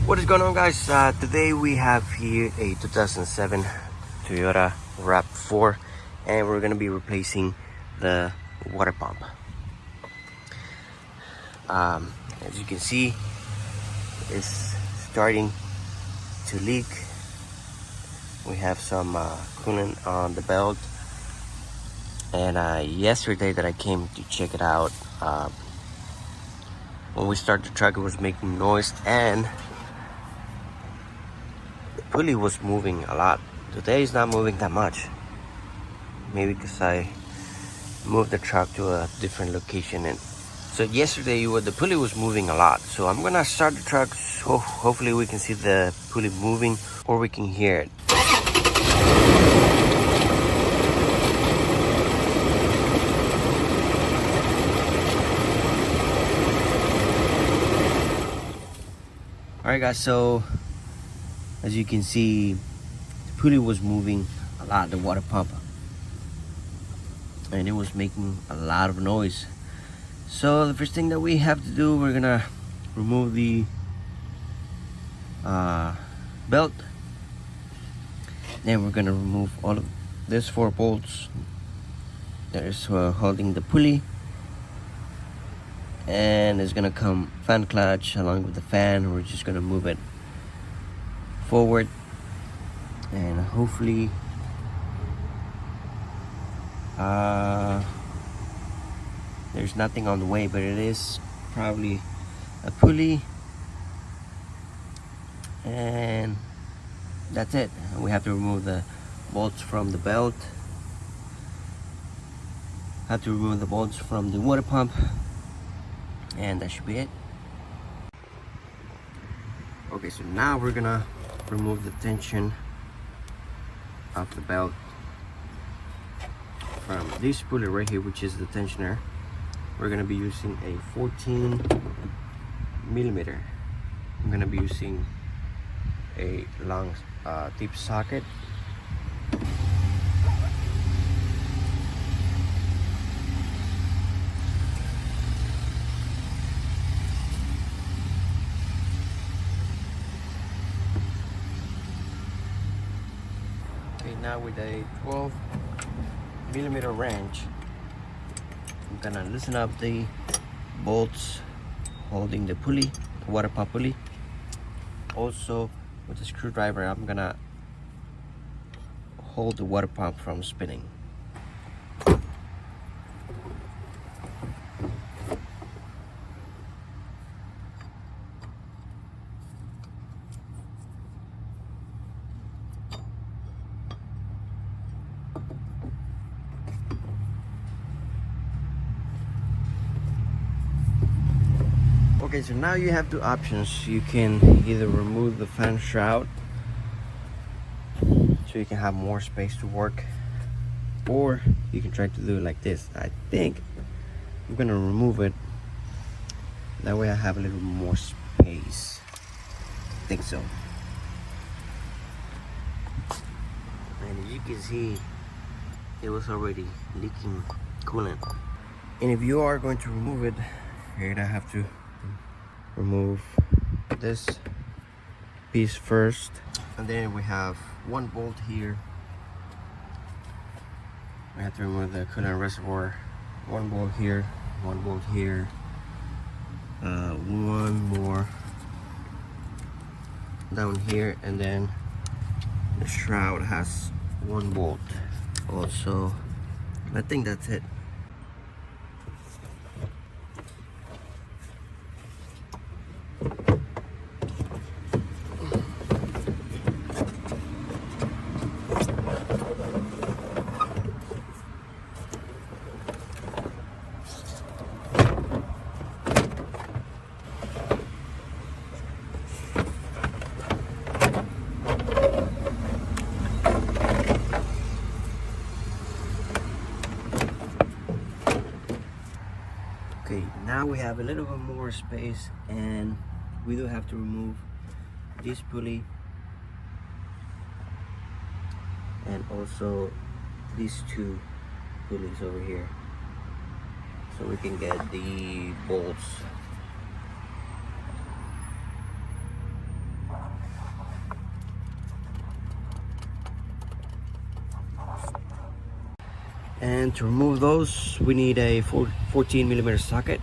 What is going on, guys? Today we have here a 2007 Toyota RAV4 and we're going to be replacing the water pump. As you can see, it's starting to leak. We have some coolant on the belt, and yesterday that I came to check it out, when we started the truck it was making noise and the pulley was moving a lot. Today it's not moving that much, maybe because I moved the truck to a different location. And so yesterday the pulley was moving a lot, so I'm gonna start the truck, so hopefully we can see the pulley moving or we can hear it. Alright guys, so as you can see, the pulley was moving a lot, the water pump, and it was making a lot of noise. So the first thing that we have to do, we're gonna remove the belt. Then we're gonna remove all of these 4 bolts that is holding the pulley, and it's gonna come fan clutch along with the fan. We're just gonna move it forward, and hopefully there's nothing on the way, but it is probably a pulley, and that's it. We have to remove the bolts from the belt, have to remove the bolts from the water pump, and that should be it. Okay, so now we're gonna remove the tension of the belt from this pulley right here, which is the tensioner. We're gonna be using a 14 millimeter. I'm gonna be using a long deep socket. Okay, now with a 12 millimeter wrench, I'm gonna loosen up the bolts holding the pulley, the water pump pulley. Also with the screwdriver, I'm gonna hold the water pump from spinning. Okay, so now you have 2 options. You can either remove the fan shroud so you can have more space to work, or you can try to do it like this. I think I'm gonna remove it, that way I have a little more space. I think so. And as you can see, it was already leaking coolant. And if you are going to remove it, you're gonna have to remove this piece first, and then we have 1 bolt here. We have to remove the coolant reservoir. 1 bolt here, 1 bolt here, 1 more down here, and then the shroud has 1 bolt also. I think that's it. Okay, now we have a little bit more space, and we do have to remove this pulley and also these 2 pulleys over here, so we can get the bolts And to remove those, we need a 14mm socket.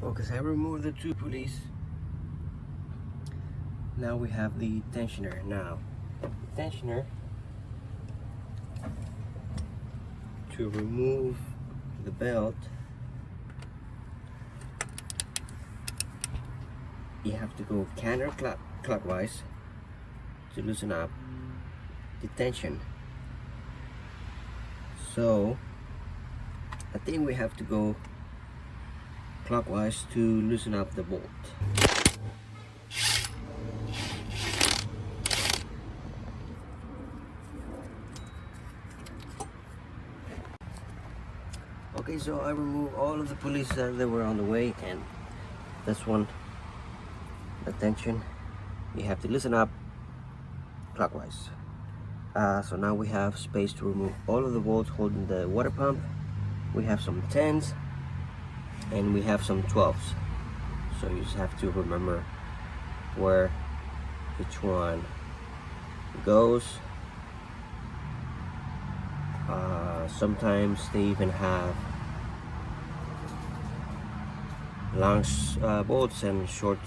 Okay, so I removed the two pulleys. Now we have the tensioner. Now, the tensioner, to remove the belt, you have to go counterclockwise to loosen up the tension. So I think we have to go clockwise to loosen up the bolt. Okay, so I removed all of the pulleys that were on the way, and this one, the tension, you have to loosen up clockwise. So now we have space to remove all of the bolts holding the water pump. We have some 10s and we have some 12s. So you just have to remember where each one goes. Sometimes they even have long bolts and short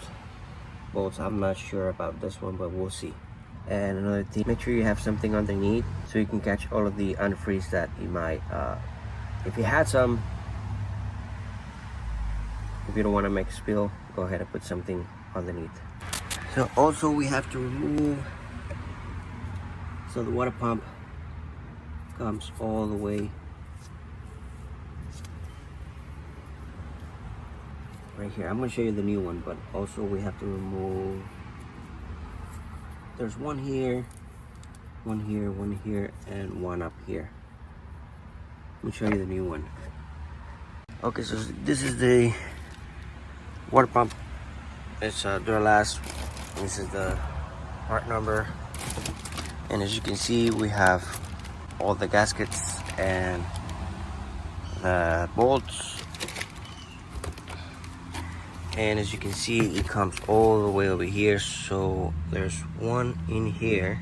bolts. I'm not sure about this one, but we'll see. And another thing, make sure you have something underneath so you can catch all of the antifreeze that you might, if you had some, if you don't want to make a spill, go ahead and put something underneath. So also we have to remove, so the water pump comes all the way right here. I'm going to show you the new one, but also we have to remove, there's one here, one here, one here, and one up here. Let me show you the new one. Okay, so this is the water pump. It's Duralast. This is the part number, and as you can see, we have all the gaskets and the bolts, and as you can see, it comes all the way over here. So there's one in here,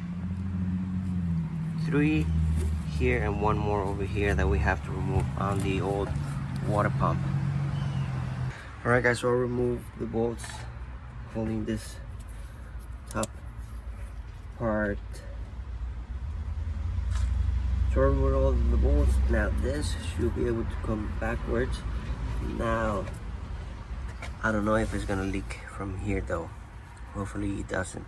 3 here, and one more over here that we have to remove on the old water pump. Alright guys, so I'll remove the bolts holding this top part. So I removed all the bolts. Now this should be able to come backwards. Now I don't know if it's gonna leak from here though. Hopefully it doesn't.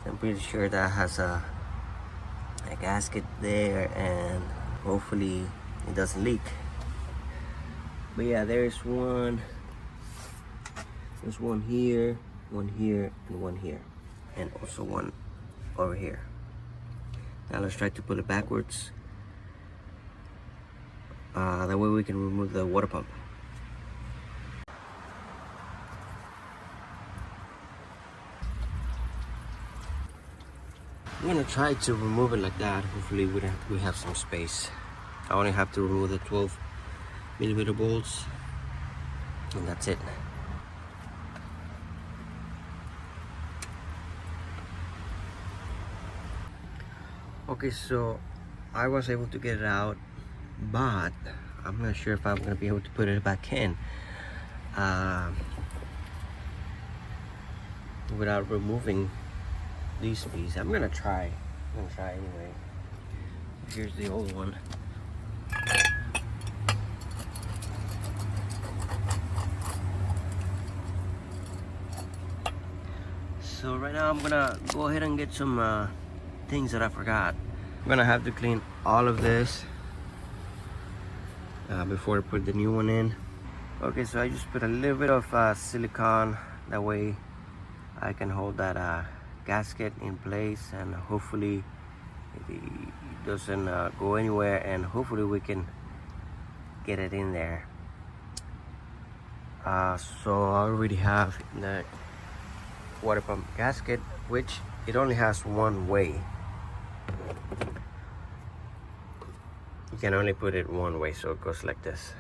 I'm pretty sure that has a gasket there, and hopefully it doesn't leak. But yeah, there's one here, one here, and one here, and also one over here. Now let's try to put it backwards. That way we can remove the water pump. I'm gonna try to remove it like that. Hopefully we have some space. I only have to remove the 12mm bolts, and that's it. Okay, so I was able to get it out, but I'm not sure if I'm gonna be able to put it back in without removing these pieces. I'm gonna try anyway. Here's the old one. So right now I'm gonna go ahead and get some things that I forgot. I'm gonna have to clean all of this before I put the new one in. Okay, so I just put a little bit of silicone, that way I can hold that gasket in place, and hopefully it doesn't go anywhere, and hopefully we can get it in there. So I already have the water pump gasket, which it only has one way. You can only put it one way, so it goes like this.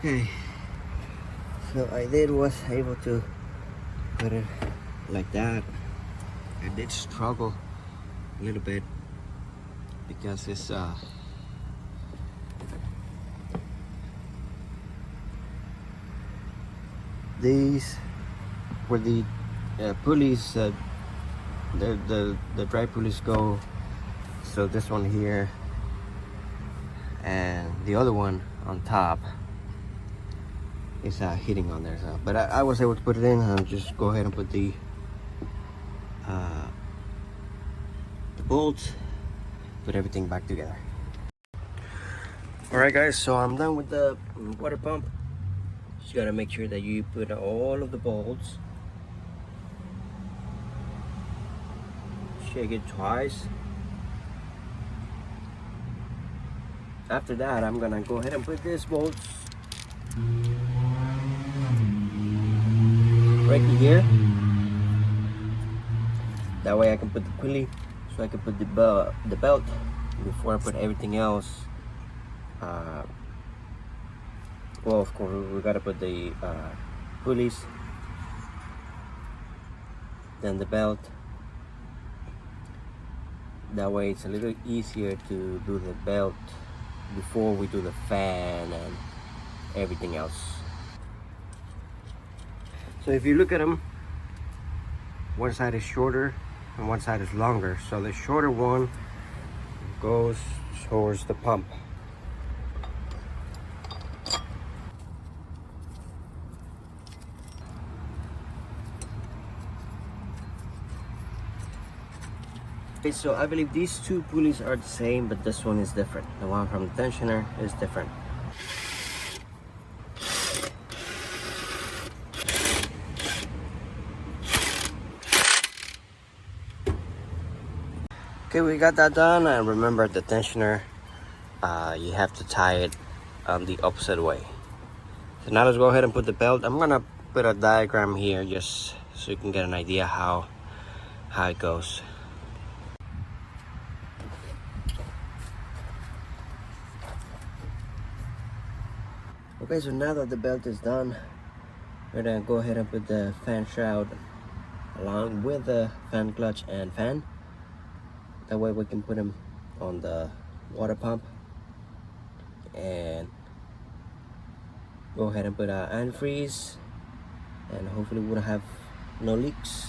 Okay, so I was able to put it like that. I did struggle a little bit because it's these where the pulleys, the dry pulleys go. So this one here and the other one on top is hitting on there. So, but I was able to put it in and just go ahead and put the bolts, put everything back together. Alright guys, so I'm done with the water pump. Just gotta make sure that you put all of the bolts. Shake it twice. After that, I'm gonna go ahead and put these bolts right here. That way I can put the pulley, so I can put the belt before I put everything else. Well, of course, we gotta put the pulleys, then the belt. That way it's a little easier to do the belt before we do the fan and everything else. So if you look at them, one side is shorter and one side is longer. So the shorter one goes towards the pump. Okay, so I believe these two pulleys are the same, but this one is different. The one from the tensioner is different. Okay, we got that done. And remember, the tensioner, you have to tie it the opposite way. So now let's go ahead and put the belt. I'm gonna put a diagram here just so you can get an idea how it goes. Okay, so now that the belt is done, we're gonna go ahead and put the fan shroud along with the fan clutch and fan. That way we can put them on the water pump and go ahead and put antifreeze, and hopefully we'll have no leaks.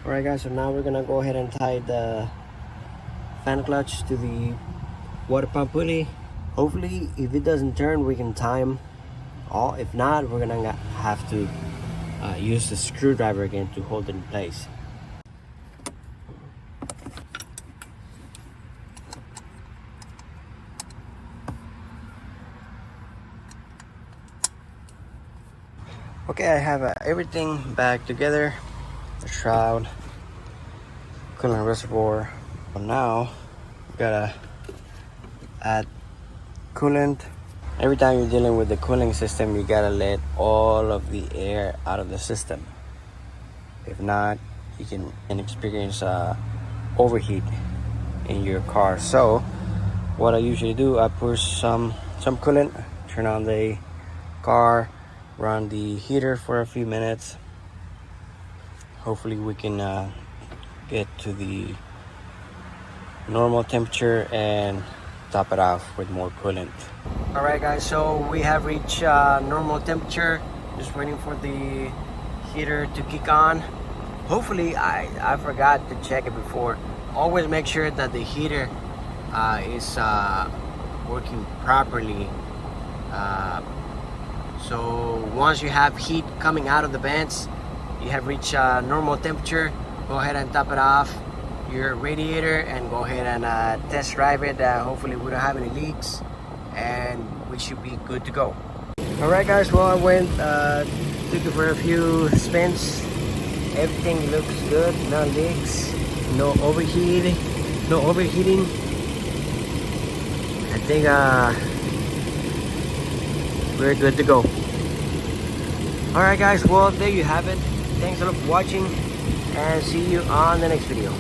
Alright guys, so now we're gonna go ahead and tie the fan clutch to the water pump pulley. Hopefully, if it doesn't turn, we can tie them all. If not, we're gonna have to use the screwdriver again to hold it in place. Okay, I have everything back together. The shroud, coolant reservoir. Now we gotta add coolant. Every time you're dealing with the cooling system, you gotta let all of the air out of the system. If not, you can experience overheat in your car. So what I usually do, I push some coolant, turn on the car, run the heater for a few minutes. Hopefully we can get to the normal temperature and top it off with more coolant. All right guys, so we have reached normal temperature. Just waiting for the heater to kick on. Hopefully, I forgot to check it before. Always make sure that the heater is working properly. So once you have heat coming out of the vents, you have reached normal temperature, go ahead and top it off your radiator and go ahead and test drive it. Hopefully we don't have any leaks and we should be good to go. Alright guys, well, I went took it for a few spins. Everything looks good, no leaks, no overheating. I think we're good to go. Alright guys, well, there you have it. Thanks a lot for watching and see you on the next video.